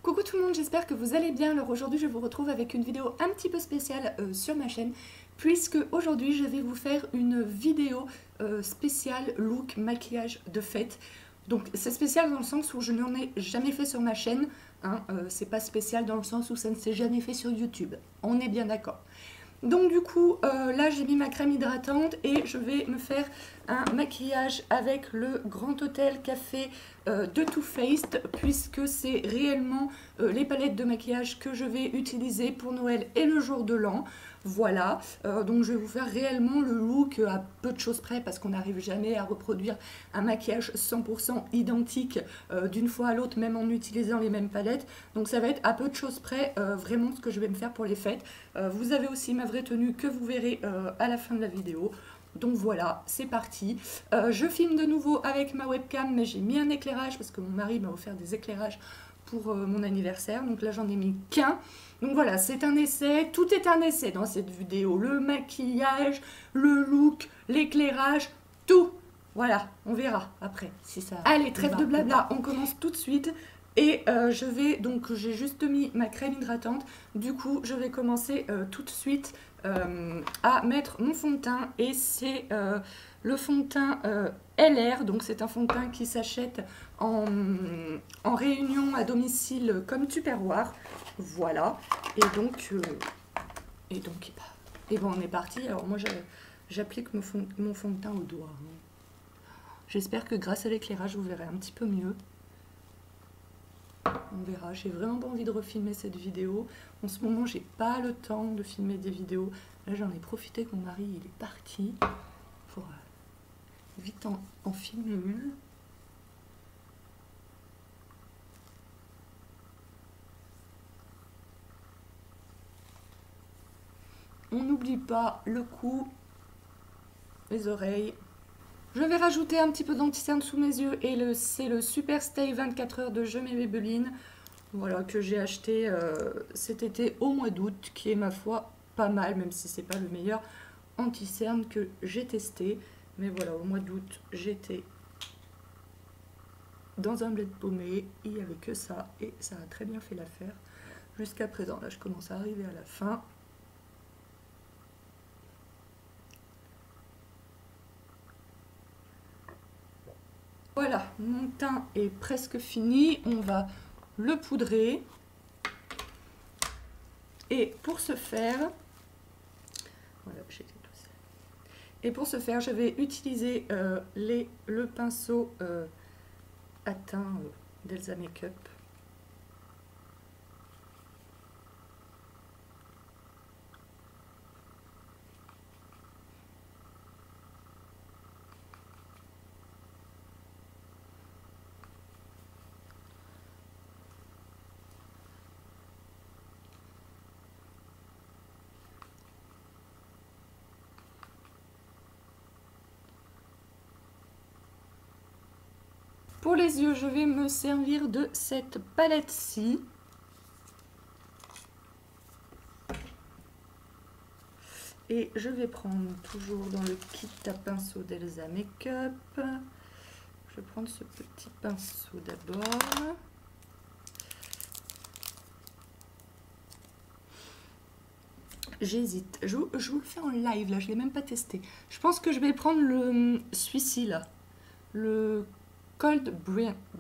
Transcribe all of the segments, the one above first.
Coucou tout le monde, j'espère que vous allez bien. Alors aujourd'hui je vous retrouve avec une vidéo un petit peu spéciale sur ma chaîne, puisque aujourd'hui je vais vous faire une vidéo spéciale look maquillage de fête. Donc c'est spécial dans le sens où je n'en ai jamais fait sur ma chaîne, hein, c'est pas spécial dans le sens où ça ne s'est jamais fait sur YouTube, on est bien d'accord. Donc du coup, là j'ai mis ma crème hydratante et je vais me faire un maquillage avec le Grand Hôtel Café de Too Faced, puisque c'est réellement les palettes de maquillage que je vais utiliser pour Noël et le jour de l'an. Voilà, donc je vais vous faire réellement le look à peu de choses près, parce qu'on n'arrive jamais à reproduire un maquillage 100% identique d'une fois à l'autre, même en utilisant les mêmes palettes. Donc ça va être à peu de choses près vraiment ce que je vais me faire pour les fêtes. Vous avez aussi ma vraie tenue que vous verrez à la fin de la vidéo. Donc voilà, c'est parti. Je filme de nouveau avec ma webcam, mais j'ai mis un éclairage parce que mon mari m'a offert des éclairages pour mon anniversaire. Donc là, j'en ai mis qu'un. Donc voilà, c'est un essai. Tout est un essai dans cette vidéo. Le maquillage, le look, l'éclairage, tout. Voilà, on verra après si ça... Allez, trêve de blabla, on commence tout de suite. Et je vais, donc j'ai juste mis ma crème hydratante. Du coup, je vais commencer tout de suite à mettre mon fond de teint. Et c'est le fond de teint LR. Donc c'est un fond de teint qui s'achète en réunion à domicile comme Tupperware. Voilà. Et donc on est parti. Alors moi j'applique mon fond de teint au doigt. J'espère que grâce à l'éclairage vous verrez un petit peu mieux. On verra, j'ai vraiment pas envie de refilmer cette vidéo. En ce moment, j'ai pas le temps de filmer des vidéos. Là, j'en ai profité que mon mari il est parti pour vite en filmer une. On n'oublie pas le cou, les oreilles. Je vais rajouter un petit peu d'anti-cerne sous mes yeux et c'est le Super Stay 24 heures de Je mets Maybelline. Voilà, que j'ai acheté cet été au mois d'août, qui est ma foi pas mal, même si c'est pas le meilleur anti-cerne que j'ai testé. Mais voilà, au mois d'août, j'étais dans un bled paumé, il n'y avait que ça, et ça a très bien fait l'affaire jusqu'à présent. Là, je commence à arriver à la fin. Voilà, mon teint est presque fini, on va le poudrer. Et pour ce faire, voilà, j'ai tout ça. Et pour ce faire, je vais utiliser le pinceau à teint d'Elsa Makeup. Pour les yeux, je vais me servir de cette palette-ci. Et je vais prendre, toujours dans le kit à pinceau d'Elsa Makeup, je vais prendre ce petit pinceau d'abord. J'hésite. Je vous le fais en live, là, je ne l'ai même pas testé. Je pense que je vais prendre celui-ci, là. Le Cold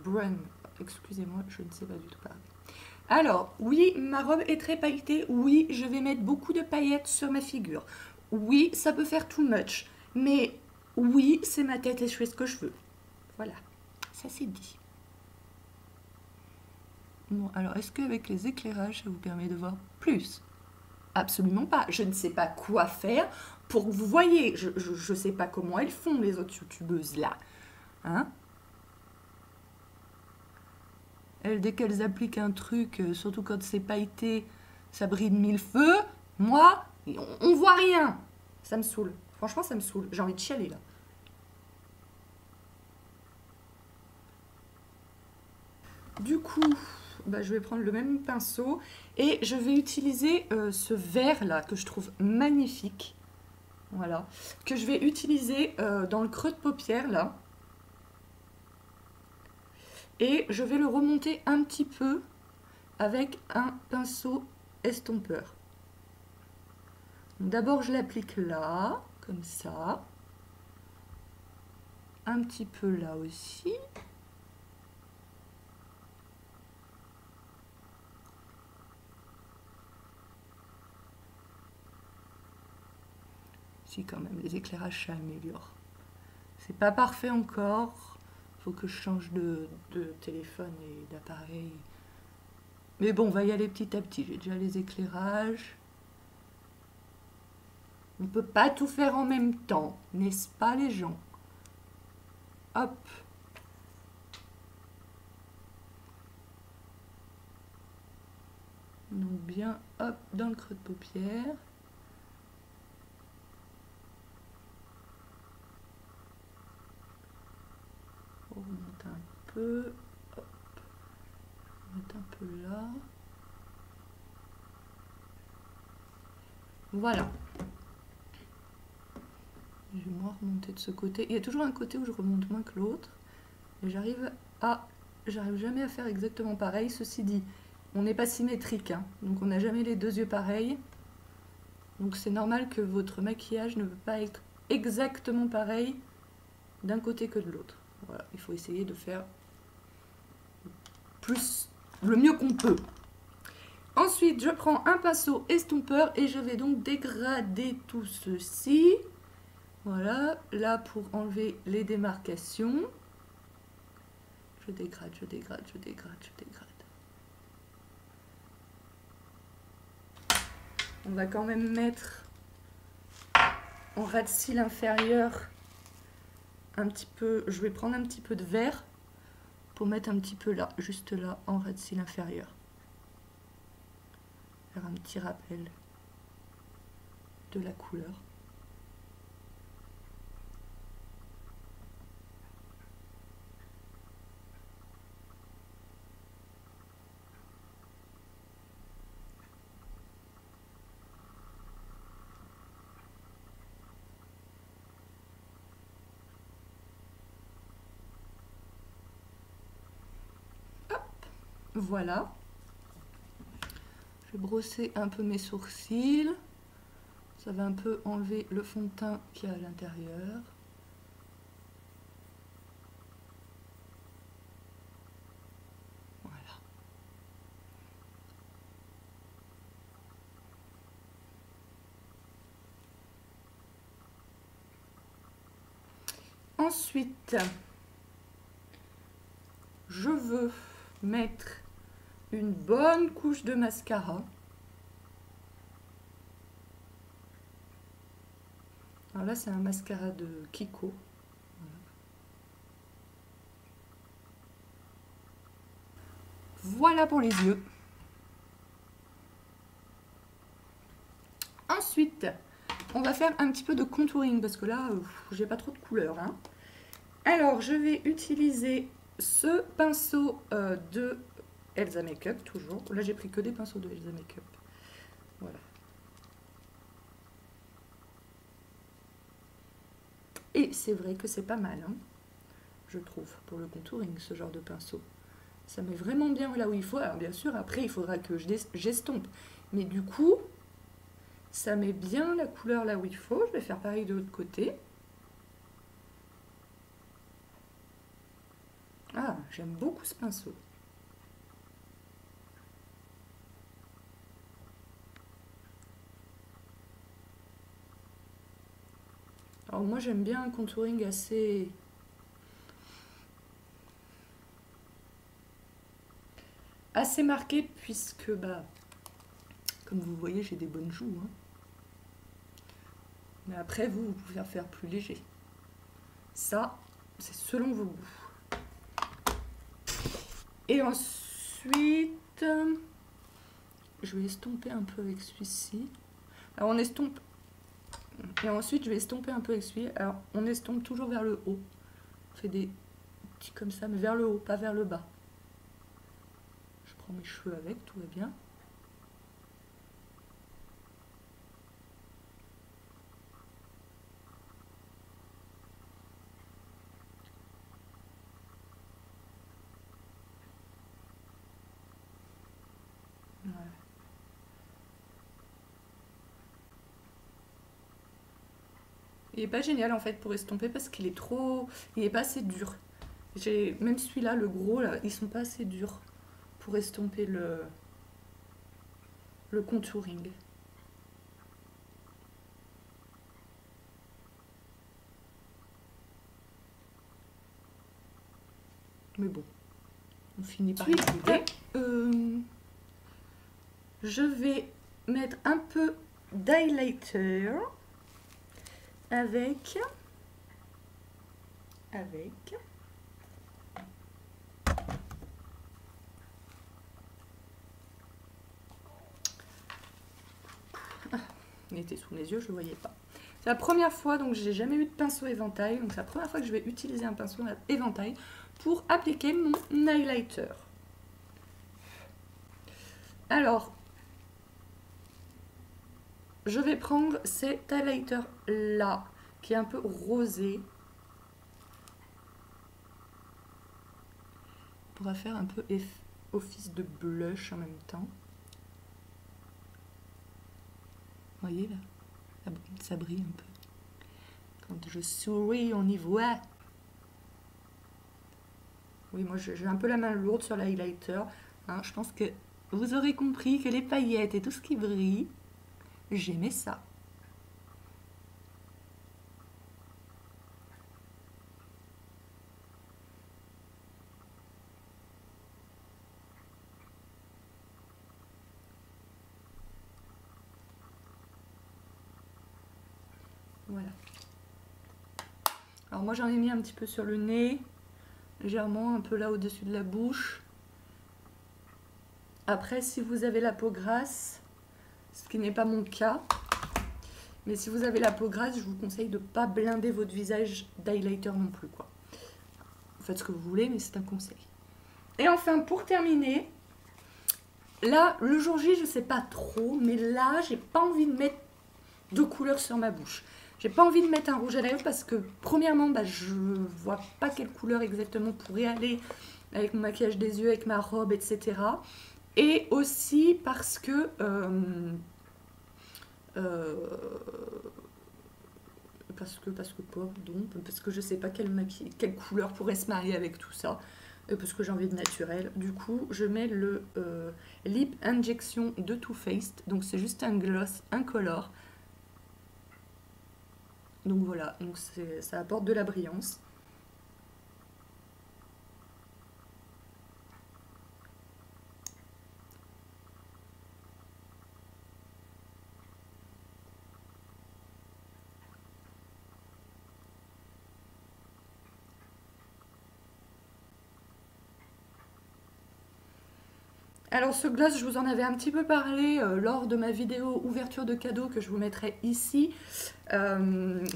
Brown. Excusez-moi, je ne sais pas du tout parler. Alors, oui, ma robe est très pailletée. Oui, je vais mettre beaucoup de paillettes sur ma figure. Oui, ça peut faire too much. Mais oui, c'est ma tête et je fais ce que je veux. Voilà, ça c'est dit. Bon, alors, est-ce qu'avec les éclairages, ça vous permet de voir plus ? Absolument pas. Je ne sais pas quoi faire pour que vous voyez. Je ne sais pas comment elles font, les autres youtubeuses là. Hein ? Elles, dès qu'elles appliquent un truc, surtout quand c'est pailleté, ça brille de mille feux. Moi, on voit rien. Ça me saoule. Franchement, ça me saoule. J'ai envie de chialer là. Du coup, bah, je vais prendre le même pinceau et je vais utiliser ce vert là que je trouve magnifique. Voilà. Que je vais utiliser dans le creux de paupière là. Et je vais le remonter un petit peu avec un pinceau estompeur. D'abord, je l'applique là, comme ça. Un petit peu là aussi. Si, quand même, les éclairages s'améliorent. C'est pas parfait encore. Faut que je change de téléphone et d'appareil. Mais bon, on va y aller petit à petit. J'ai déjà les éclairages. On ne peut pas tout faire en même temps, n'est-ce pas les gens? Hop. Donc bien, hop, dans le creux de paupière. On remonte un peu. Hop. On remonte un peu là. Voilà. Je vais moins remonter de ce côté. Il y a toujours un côté où je remonte moins que l'autre. Et j'arrive jamais à faire exactement pareil. Ceci dit, on n'est pas symétrique, hein. Donc on n'a jamais les deux yeux pareils. Donc c'est normal que votre maquillage ne peut pas être exactement pareil d'un côté que de l'autre. Voilà, il faut essayer de faire le mieux qu'on peut. Ensuite, je prends un pinceau estompeur et je vais donc dégrader tout ceci. Voilà, là pour enlever les démarcations. Je dégrade, je dégrade, je dégrade, je dégrade. On va quand même mettre en ras de cils inférieur un petit peu, je vais prendre un petit peu de vert pour mettre un petit peu là, juste là, en ras de cils inférieur. Faire un petit rappel de la couleur. Voilà. Je vais brosser un peu mes sourcils. Ça va un peu enlever le fond de teint qu'il y a à l'intérieur. Voilà. Ensuite, je veux mettre une bonne couche de mascara. Alors là, c'est un mascara de Kiko. Voilà pour les yeux. Ensuite, on va faire un petit peu de contouring parce que là, j'ai pas trop de couleurs, hein. Alors, je vais utiliser ce pinceau de Elsa Makeup, toujours. Là, j'ai pris que des pinceaux de Elsa Makeup. Voilà. Et c'est vrai que c'est pas mal, hein, je trouve, pour le contouring, ce genre de pinceau. Ça met vraiment bien là où il faut. Alors, bien sûr, après, il faudra que j'estompe. Mais du coup, ça met bien la couleur là où il faut. Je vais faire pareil de l'autre côté. Ah, j'aime beaucoup ce pinceau. Alors moi j'aime bien un contouring assez marqué puisque bah comme vous voyez j'ai des bonnes joues, hein. Mais après vous pouvez faire plus léger. Ça c'est selon vos goûts. Et ensuite je vais estomper un peu avec celui-ci. Alors on estompe. Et ensuite, je vais estomper un peu avec celui. Alors, on estompe toujours vers le haut. On fait des petits comme ça, mais vers le haut, pas vers le bas. Je prends mes cheveux avec, tout va bien. Il est pas génial en fait pour estomper parce qu'il est trop... Il est pas assez dur. Même celui-là, le gros, là, ils sont pas assez durs pour estomper le contouring. Mais bon, on finit par y arriver. Je vais mettre un peu d'highlighter avec il était sous mes yeux, je ne le voyais pas. C'est la première fois, donc j'ai jamais eu de pinceau éventail, donc c'est la première fois que je vais utiliser un pinceau éventail pour appliquer mon highlighter. Alors, je vais prendre cet highlighter là, qui est un peu rosé. On pourra faire un peu office de blush en même temps. Vous voyez là, ça brille un peu. Quand je souris, on y voit. Oui, moi j'ai un peu la main lourde sur l'highlighter. Hein, je pense que vous aurez compris que les paillettes et tout ce qui brille, j'aimais ça. Voilà. Alors moi j'en ai mis un petit peu sur le nez, légèrement, un peu là au-dessus de la bouche. Après, si vous avez la peau grasse, ce qui n'est pas mon cas, mais si vous avez la peau grasse, je vous conseille de ne pas blinder votre visage d'highlighter non plus, quoi. Vous faites ce que vous voulez, mais c'est un conseil. Et enfin, pour terminer, là, le jour J, je sais pas trop, mais là, j'ai pas envie de mettre de couleur sur ma bouche. J'ai pas envie de mettre un rouge à lèvres parce que, premièrement, je vois pas quelle couleur exactement pourrait aller avec mon maquillage des yeux, avec ma robe, etc. Et aussi parce que... parce que je sais pas quelle couleur pourrait se marier avec tout ça. Parce que j'ai envie de naturel. Du coup, je mets le Lip Injection de Too Faced. Donc c'est juste un gloss incolore. Donc voilà, donc ça apporte de la brillance. Alors ce gloss, je vous en avais un petit peu parlé lors de ma vidéo ouverture de cadeaux que je vous mettrai ici,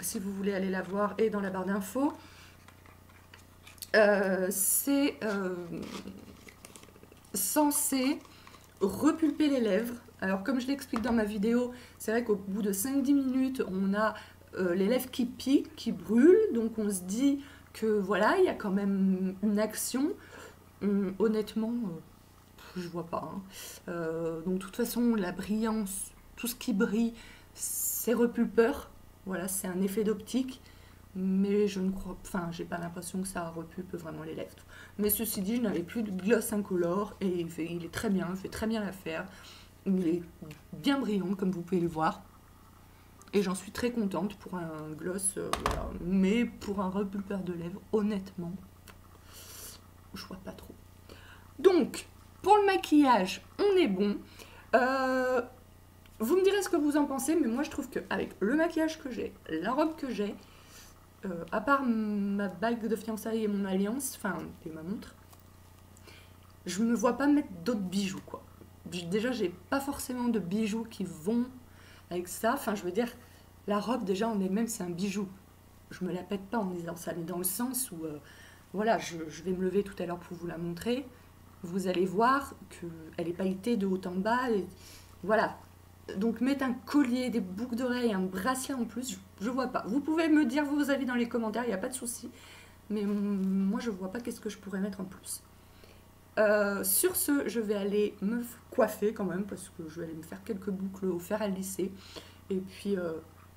si vous voulez aller la voir, et dans la barre d'infos. C'est censé repulper les lèvres. Alors comme je l'explique dans ma vidéo, c'est vrai qu'au bout de 5-10 minutes, on a les lèvres qui piquent, qui brûlent, donc on se dit que voilà, il y a quand même une action. Honnêtement... je vois pas. Hein. Donc de toute façon, la brillance, tout ce qui brille, c'est repulpeur. Voilà, c'est un effet d'optique. Mais je ne crois... Enfin, j'ai pas l'impression que ça repulpe vraiment les lèvres. Mais ceci dit, je n'avais plus de gloss incolore et il est très bien, il fait très bien l'affaire. Il est bien brillant, comme vous pouvez le voir. Et j'en suis très contente pour un gloss, voilà. Mais pour un repulpeur de lèvres, honnêtement, je vois pas trop. Donc... pour le maquillage, on est bon. Vous me direz ce que vous en pensez, mais moi je trouve qu'avec le maquillage que j'ai, la robe que j'ai, à part ma bague de fiançailles et mon alliance, enfin, et ma montre, je me vois pas mettre d'autres bijoux, quoi. Déjà, j'ai pas forcément de bijoux qui vont avec ça. Enfin, je veux dire, la robe, déjà, en elle-même, c'est un bijou. Je me la pète pas en disant ça, mais dans le sens où, voilà, je vais me lever tout à l'heure pour vous la montrer. Vous allez voir qu'elle est pailletée de haut en bas. Et voilà. Donc mettre un collier, des boucles d'oreilles, un bracelet en plus, je vois pas. Vous pouvez me dire vos avis dans les commentaires, il n'y a pas de souci. Mais moi, je vois pas qu'est-ce que je pourrais mettre en plus. Sur ce, je vais aller me coiffer quand même, parce que je vais aller me faire quelques boucles au fer à lisser. Et puis,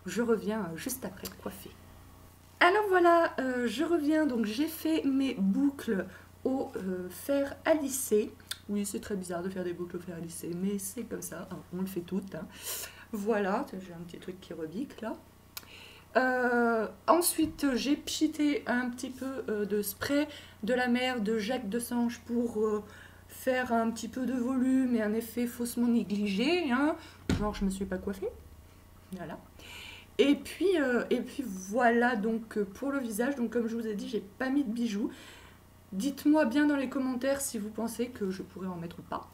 je reviens juste après coiffer. Alors voilà, je reviens, donc j'ai fait mes boucles au fer à lisser. Oui, c'est très bizarre de faire des boucles au fer à lisser, mais c'est comme ça, hein, on le fait toutes. Hein. Voilà, j'ai un petit truc qui rebique là. Ensuite, j'ai pchité un petit peu de spray de la mer de Jacques Desange pour faire un petit peu de volume et un effet faussement négligé. Hein. Genre, je me suis pas coiffée. Voilà. Et puis voilà donc pour le visage. Donc comme je vous ai dit, j'ai pas mis de bijoux. Dites-moi bien dans les commentaires si vous pensez que je pourrais en mettre ou pas.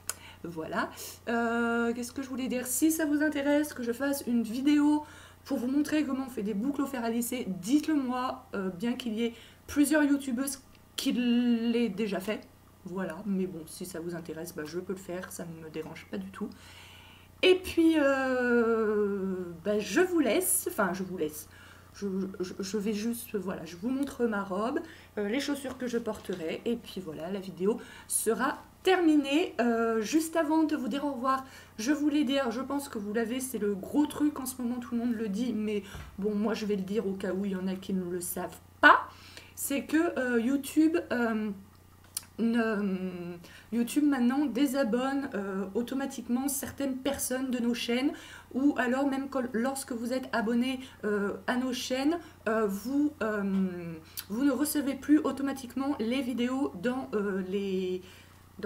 Voilà. Qu'est-ce que je voulais dire? Si ça vous intéresse que je fasse une vidéo pour vous montrer comment on fait des boucles au fer à lisser, dites-le moi, bien qu'il y ait plusieurs youtubeuses qui l'aient déjà fait. Voilà, mais bon, si ça vous intéresse, bah, je peux le faire, ça ne me dérange pas du tout. Et puis, bah, je vous laisse, enfin je vous laisse, je vais juste, voilà, je vous montre ma robe, les chaussures que je porterai, et puis voilà, la vidéo sera terminée. Juste avant de vous dire au revoir, je voulais dire, je pense que vous l'avez, c'est le gros truc en ce moment, tout le monde le dit, mais bon, moi je vais le dire au cas où il y en a qui ne le savent pas, c'est que YouTube... YouTube maintenant désabonne automatiquement certaines personnes de nos chaînes, ou alors même lorsque vous êtes abonné à nos chaînes, vous ne recevez plus automatiquement les vidéos dans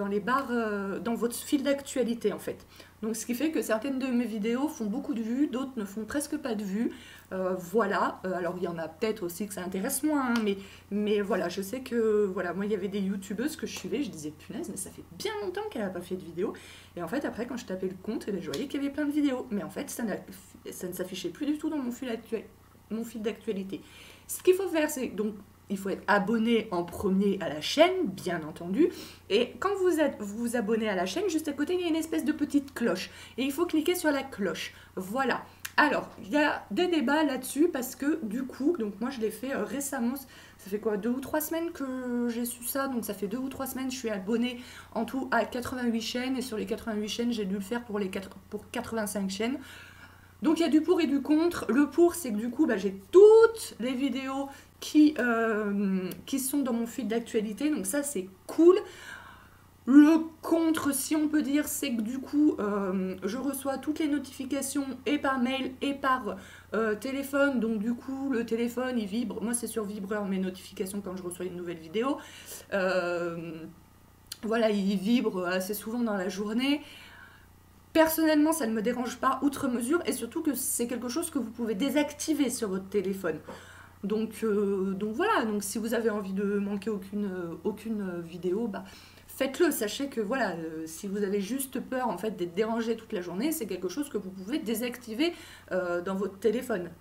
les barres, dans votre fil d'actualité en fait. Donc ce qui fait que certaines de mes vidéos font beaucoup de vues, d'autres ne font presque pas de vues. Voilà, alors il y en a peut-être aussi que ça intéresse moins, hein, mais voilà, je sais que, voilà, moi il y avait des youtubeuses que je suivais, je disais punaise, mais ça fait bien longtemps qu'elle n'a pas fait de vidéo. Et en fait après quand je tapais le compte, je voyais qu'il y avait plein de vidéos, mais en fait ça ne s'affichait plus du tout dans mon fil d'actualité. Ce qu'il faut faire, c'est donc... Il faut être abonné en premier à la chaîne, bien entendu. Et quand vous vous abonnez à la chaîne, juste à côté, il y a une espèce de petite cloche. Et il faut cliquer sur la cloche. Voilà. Alors, il y a des débats là-dessus parce que du coup, donc moi je l'ai fait récemment, ça fait quoi, 2 ou 3 semaines que j'ai su ça, donc ça fait 2 ou 3 semaines, je suis abonnée en tout à 88 chaînes, et sur les 88 chaînes, j'ai dû le faire pour 85 chaînes. Donc il y a du pour et du contre. Le pour, c'est que du coup, bah, j'ai toutes les vidéos qui sont dans mon fil d'actualité, donc ça c'est cool. Le contre, si on peut dire, c'est que du coup, je reçois toutes les notifications et par mail et par téléphone, donc du coup, le téléphone, il vibre. Moi, c'est sur vibreur mes notifications quand je reçois une nouvelle vidéo. Voilà, il vibre assez souvent dans la journée. Personnellement, ça ne me dérange pas outre mesure, et surtout que c'est quelque chose que vous pouvez désactiver sur votre téléphone. Donc voilà, donc si vous avez envie de manquer aucune vidéo, bah, faites-le. Sachez que voilà, si vous avez juste peur en fait d'être dérangé toute la journée, c'est quelque chose que vous pouvez désactiver dans votre téléphone.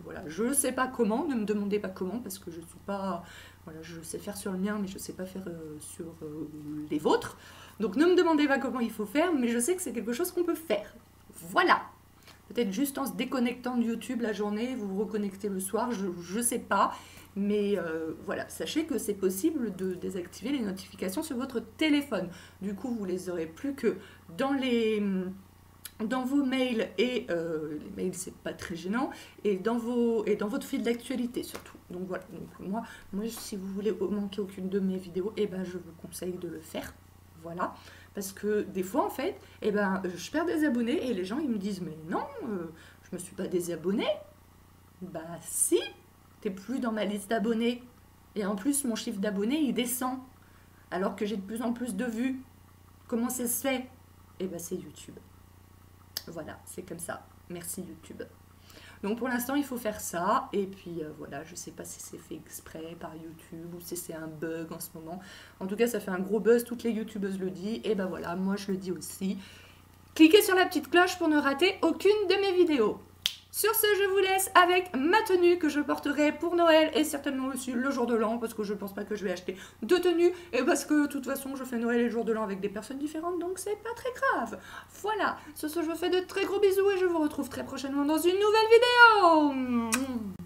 Voilà, je ne sais pas comment, ne me demandez pas comment, parce que je suis pas... Voilà, je sais faire sur le mien, mais je ne sais pas faire sur les vôtres. Donc ne me demandez pas comment il faut faire, mais je sais que c'est quelque chose qu'on peut faire. Voilà. Peut-être juste en se déconnectant de YouTube la journée, vous vous reconnectez le soir, je ne sais pas. Mais voilà, sachez que c'est possible de désactiver les notifications sur votre téléphone. Du coup, vous les aurez plus que dans vos mails, et les mails c'est pas très gênant, et dans votre fil d'actualité surtout. Donc voilà, donc moi si vous voulez manquer aucune de mes vidéos, et ben je vous conseille de le faire. Voilà, parce que des fois en fait, eh ben, je perds des abonnés et les gens ils me disent mais non, je me suis pas désabonné. Bah si, t'es plus dans ma liste d'abonnés, et en plus mon chiffre d'abonnés il descend alors que j'ai de plus en plus de vues. Comment ça se fait? Eh ben c'est YouTube. Voilà, c'est comme ça. Merci YouTube. Donc pour l'instant il faut faire ça, et puis voilà, je sais pas si c'est fait exprès par YouTube ou si c'est un bug en ce moment. En tout cas ça fait un gros buzz, toutes les youtubeuses le disent, et ben voilà, moi je le dis aussi. Cliquez sur la petite cloche pour ne rater aucune de mes vidéos. Sur ce, je vous laisse avec ma tenue que je porterai pour Noël, et certainement aussi le jour de l'an, parce que je pense pas que je vais acheter deux tenues, et parce que de toute façon je fais Noël et le jour de l'an avec des personnes différentes, donc c'est pas très grave. Voilà, sur ce je vous fais de très gros bisous et je vous retrouve très prochainement dans une nouvelle vidéo.